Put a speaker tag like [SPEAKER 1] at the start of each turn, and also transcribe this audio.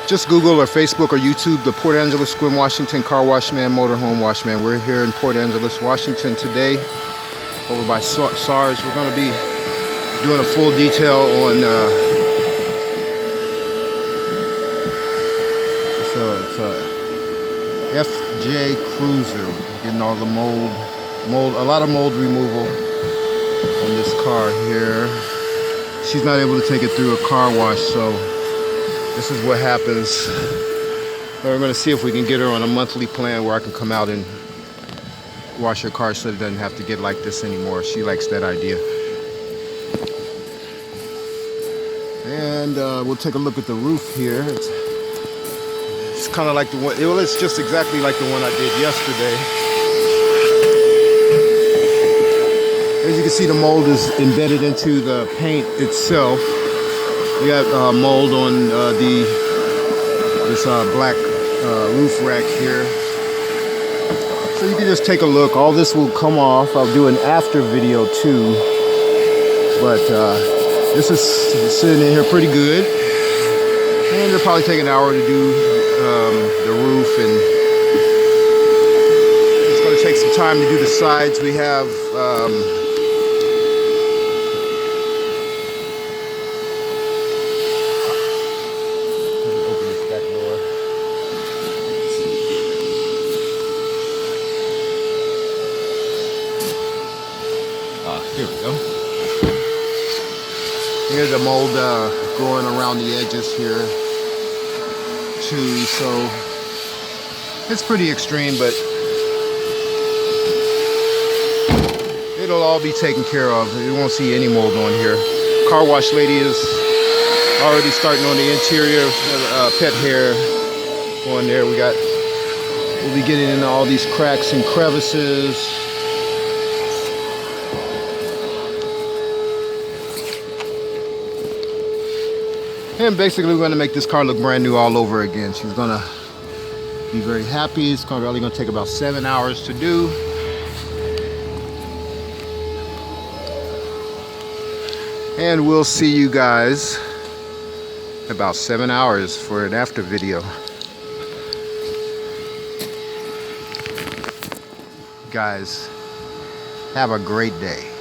[SPEAKER 1] Just Google or Facebook or YouTube the Port Angles-Sequim, Washington car wash man, motorhome wash man. We're here in Port Angeles, Washington today, over by SARS. We're going to be doing a full detail on it's a FJ Cruiser. Getting all the mold, a lot of mold removal on this car here. She's not able to take it through a car wash, so this is what happens. We're going to see if we can get her on a monthly plan where I can come out and wash her car so it doesn't have to get like this anymore. She likes that idea. And we'll take a look at the roof here. It's kind of like the one, well, it's just exactly like the one I did yesterday. As you can see, the mold is embedded into the paint itself. We got mold on this black roof rack here. So you can just take a look. All this will come off. I'll do an after video too. But this is sitting in here pretty good. And it'll probably take an hour to do the roof. And it's going to take some time to do the sides. We have here we go. Here's the mold growing around the edges here too, so it's pretty extreme, but it'll all be taken care of. You won't see any mold on here. Car wash lady is already starting on the interior. Pet hair on there. We'll be getting into all these cracks and crevices. And basically we're going to make this car look brand new all over again. She's going to be very happy. It's probably going to take about 7 hours to do. And we'll see you guys in about 7 hours for an after video. Guys, have a great day.